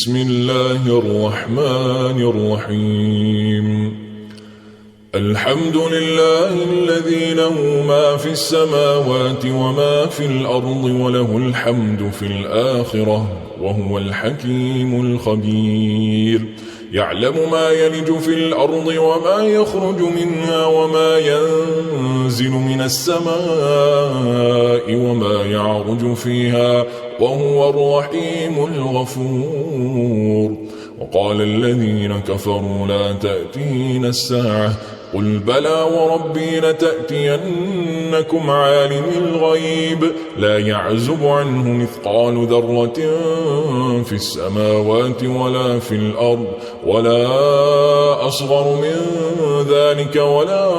بسم الله الرحمن الرحيم الحمد لله الذي له ما في السماوات وما في الأرض وله الحمد في الآخرة وهو الحكيم الخبير يعلم ما يلج في الأرض وما يخرج منها وما ينزل من السماء وما يعرج فيها وهو الرحيم الغفور وقال الذين كفروا لا تأتينا الساعة قل بلى وربي لتأتينكم عالم الغيب لا يعزب عنه مثقال ذرة في السماوات ولا في الأرض ولا أصغر من ذلك ولا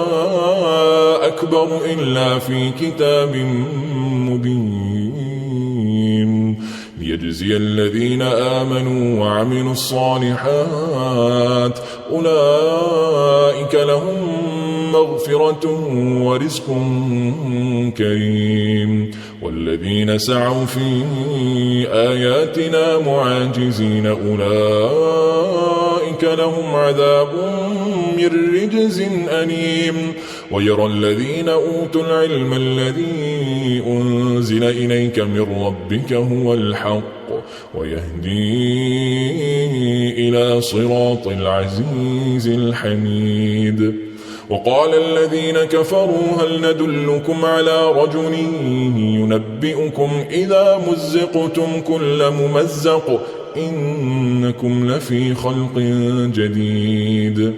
أكبر إلا في كتاب مبين ليجزي الذين آمنوا وعملوا الصالحات أولئك لهم مغفرة ورزق كريم والذين سعوا في آياتنا معاجزين أولئك لهم عذاب من رجز أليم ويرى الذين أوتوا العلم الذي أنزل إليك من ربك هو الحق ويهدي إلى صراط العزيز الحميد وقال الذين كفروا هل ندلكم على رجل ينبئكم إذا مزقتم كل ممزق إنكم لفي خلق جديد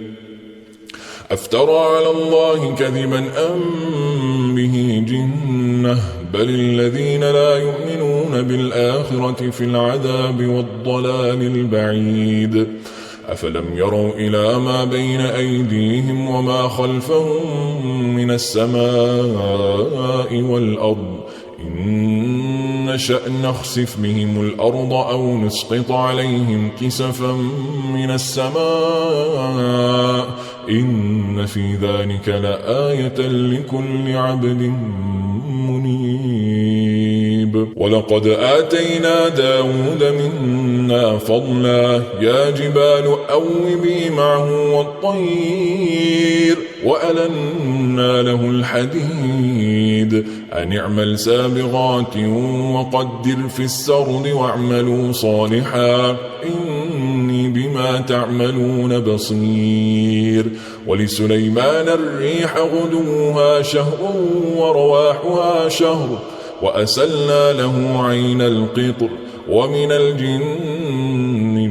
أفترى على الله كذبا أم به جنة بل الذين لا يؤمنون بالآخرة في العذاب والضلال البعيد أفلم يروا إلى ما بين أيديهم وما خلفهم من السماء والأرض إن نشأ نخسف بهم الأرض أو نسقط عليهم كسفا من السماء إن في ذلك لآية لكل عبد منيب ولقد آتينا داود منا فضلا يا جبال أوبي معه والطير وألنا له الحديد أن اعمل سابغات وقدر في السرد واعملوا صالحا إني بما تعملون بصير ولسليمان الريح غدوها شهر ورواحها شهر وأسلنا له عين القطر ومن الجن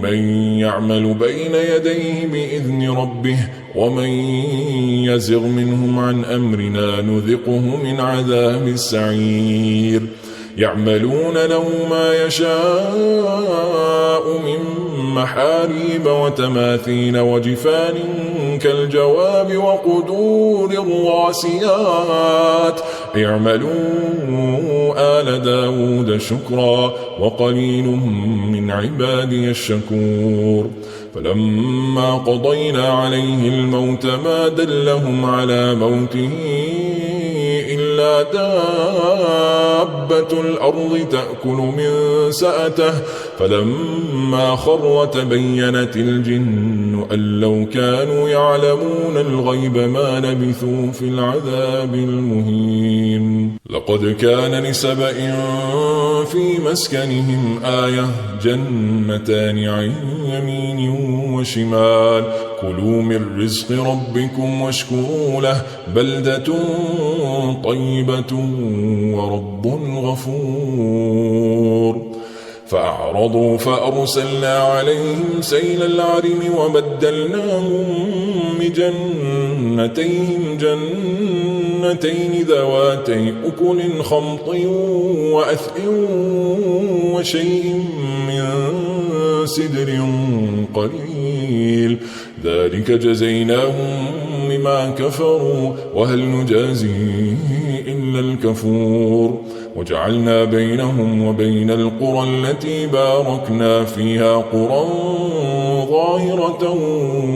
من يعمل بين يديه بإذن ربه ومن يزغ منهم عن أمرنا نذقه من عذاب السعير يعملون له ما يشاء من محاريب وتماثيل وجفان كالجواب وقدور الراسيات اعملوا آل داود شكرا وقليل من عبادي الشكور فلما قضينا عليه الموت ما دلهم على موته إلا دابة الأرض تأكل من سأته فلما خر تبينت الجن أن لو كانوا يعلمون الغيب ما لبثوا في العذاب المهين لقد كان لسبإ في مسكنهم آية جنتان عن يمين وشمال كلوا من رزق ربكم واشكروا له بلدة طيبة ورب غفور فأعرضوا فأرسلنا عليهم سيل العرم وبدلناهم بجنتين جنتين ذواتي أكل خمط وأثل وشيء من سدر قليل ذلك جزيناهم بما كفروا وهل نجازي إلا الكفور وجعلنا بينهم وبين القرى التي باركنا فيها قرى ظاهرة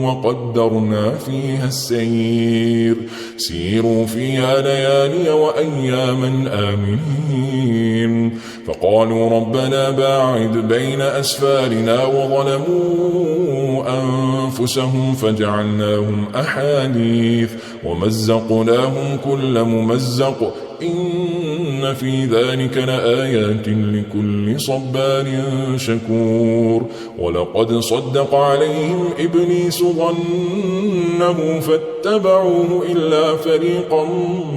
وقدرنا فيها السير سيروا فيها ليالي وأياما آمنين فقالوا ربنا باعد بين أسفارنا وظلموا أنفسهم فجعلناهم أحاديث ومزقناهم كل ممزق إن في ذلك لآيات لكل صبار شكور ولقد صدق عليهم إبليس ظنه فاتبعوه إلا فريقا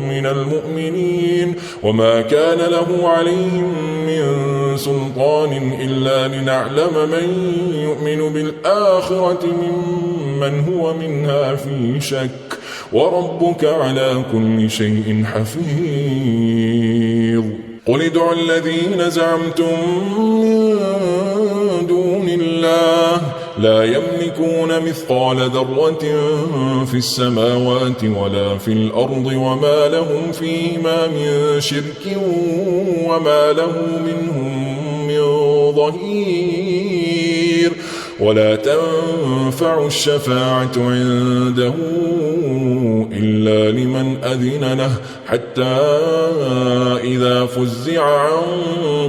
من المؤمنين وما كان له عليهم من سلطان إلا لنعلم من يؤمن بالآخرة ممن هو منها في شك وربك على كل شيء حفيظ قل ادعوا الذين زعمتم من دون الله لا يملكون مثقال ذرة في السماوات ولا في الأرض وما لهم فيما من شرك وما له منهم من ظهير ولا تنفع الشفاعة عنده إلا لمن أذن له حتى إذا فزع عن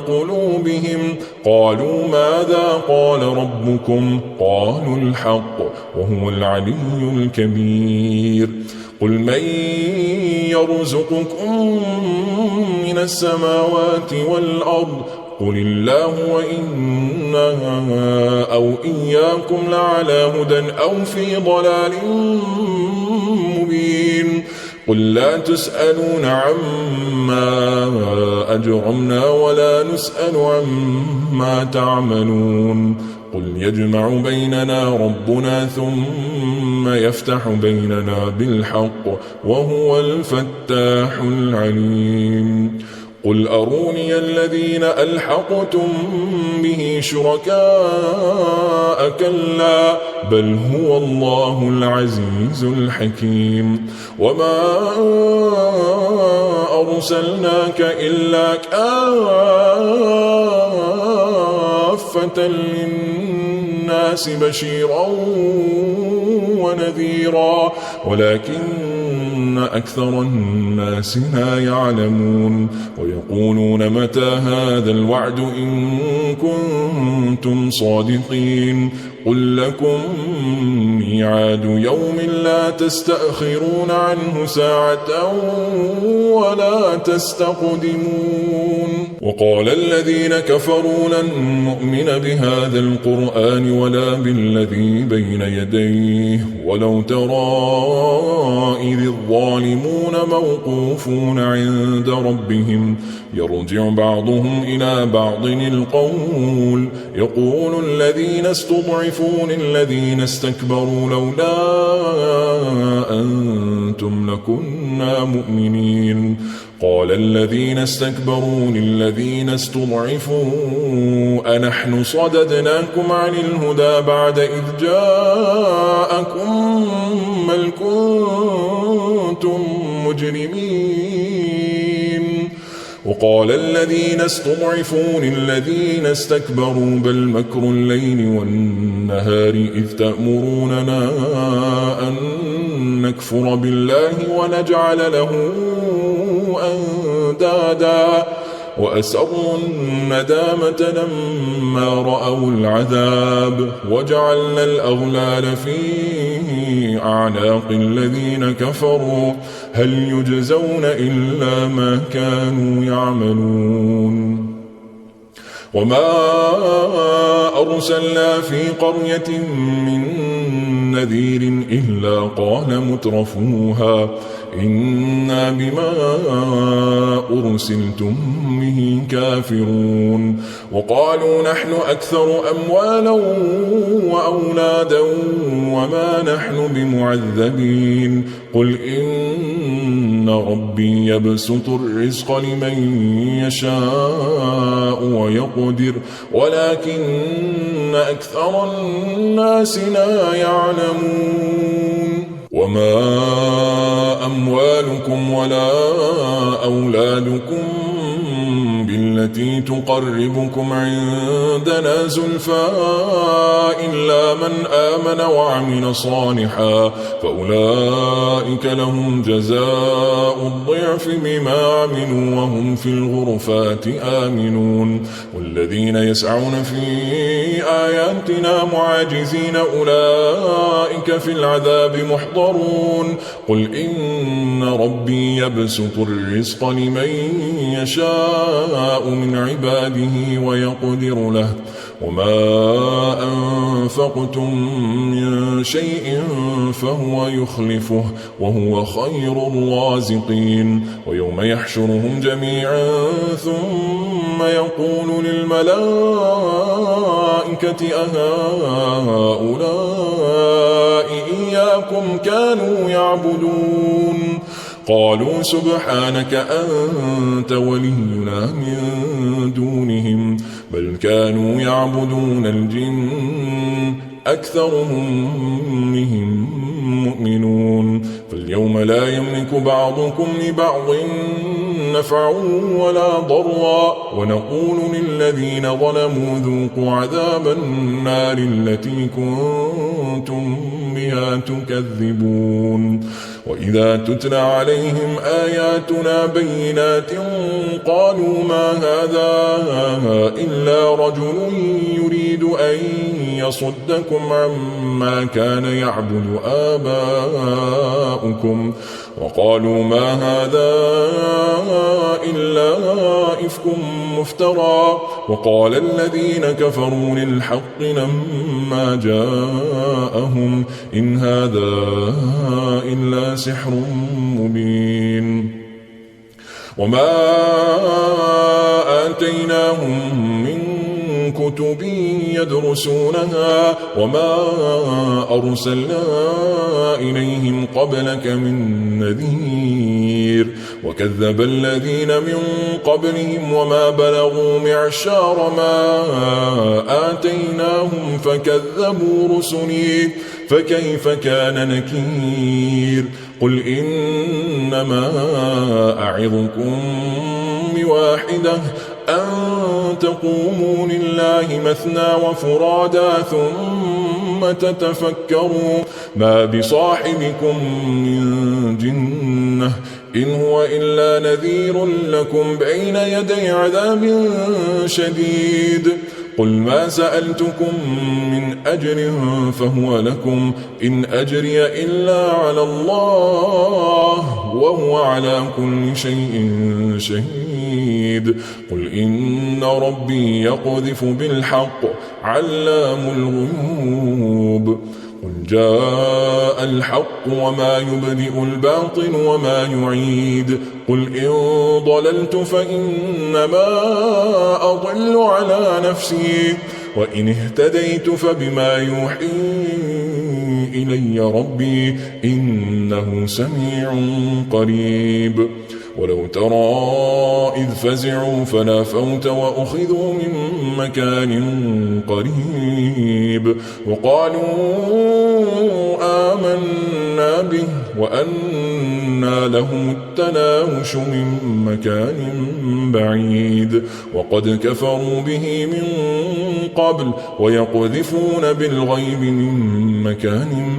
قلوبهم قالوا ماذا قال ربكم قالوا الحق وهو العلي الكبير قل من يرزقكم من السماوات والأرض قل الله وإنا أو إياكم لعلى هدى أو في ضلال مبين قل لا تسألون عما أجرمنا ولا نسأل عما تعملون قل يجمع بيننا ربنا ثم يفتح بيننا بالحق وهو الفتاح العليم قل أروني الذين ألحقتم به شركاء كلا بل هو الله العزيز الحكيم وما أرسلناك إلا كافة للناس بشيرا ونذيرا ولكن أكثر الناس لا يعلمون ويقولون متى هذا الوعد إن كنتم صادقين قل لكم ميعاد يوم لا تستأخرون عنه ساعة ولا تستقدمون وقال الذين كفروا لن نؤمن بهذا القرآن ولا بالذي بين يديه ولو ترى إذ الظالمون موقوفون عند ربهم يرجع بعضهم إلى بعض القول يقول الذين استضعفوا للذين استكبروا لولا أنتم لكنا مؤمنين قال الذين استكبروا للذين استضعفوا أنحن صددناكم عن الهدى بعد إذ جاءكم بل كنتم مجرمين وقال الذين استضعفوا للذين استكبروا بل مكر الليل والنهار إذ تأمروننا أن نكفر بالله ونجعل له أندادا وأسروا الندامة لما رأوا العذاب وجعلنا الأغلال في أعناق الذين كفروا هل يجزون إلا ما كانوا يعملون وما أرسلنا في قرية من نذير إلا قال مترفوها إنا بما أرسلتم به كافرون وقالوا نحن أكثر أموالا وأولادا وما نحن بمعذبين قل إن ربي يبسط الرزق لمن يشاء ويقدر ولكن أكثر الناس لا يعلمون وما أموالكم ولا أولادكم التي تقربكم عندنا زلفى إلا من آمن وعمل صالحا فأولئك لهم جزاء الضعف بما عملوا وهم في الغرفات آمنون والذين يسعون في آياتنا معاجزين أولئك في العذاب محضرون قل إن ربي يبسط الرزق لمن يشاء من عباده ويقدر له وما أنفقتم من شيء فهو يخلفه وهو خير الرازقين ويوم يحشرهم جميعا ثم يقول للملائكة أهؤلاء إياكم كانوا يعبدون قالوا سبحانك أنت ولينا من دونهم بل كانوا يعبدون الجن أكثرهم بهم مؤمنون فاليوم لا يملك بعضكم لبعض نفعا ولا ضرا ونقول للذين ظلموا ذوقوا عذاب النار التي كنتم بها تكذبون وإذا تتلى عليهم آياتنا بينات قالوا ما هذا إلا رجل يريد أن يصدكم عما كان يعبد آباؤكم وقالوا ما هذا إلا إفك مفترى وقال الذين كفروا للحق لما جاءهم إن هذا إلا سحر مبين وما آتيناهم من كتب يدرسونها وما أرسلنا إليهم قبلك من نذير وكذب الذين من قبلهم وما بلغوا معشار ما آتيناهم فكذبوا رسلي فكيف كان نكير قل إنما أعظكم بواحدة أن تقوموا لله مثنى وفرادا ثم تتفكروا ما بصاحبكم من جنة إن هو إلا نذير لكم بين يدي عذاب شديد قل ما سألتكم من أجر فهو لكم إن أجري إلا على الله وهو على كل شيء شهيد قل إن ربي يقذف بالحق علام الغيوب قل جاء الحق وما يبدئ الباطل وما يعيد قل إن ضللت فإنما أضل على نفسي وإن اهتديت فبما يوحي إلي ربي إنه سميع قريب ولو ترى إذ فزعوا فلا فوت وأخذوا من مكان قريب وقالوا آمنا به وأنى لهم التناوش من مكان بعيد وقد كفروا به من قبل ويقذفون بالغيب من مكان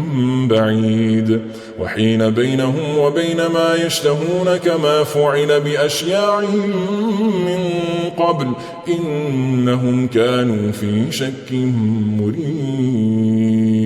بعيد وحين بينهم وبين ما يشتهون كما فعل بأشياعهم من قبل إنهم كانوا في شك مريب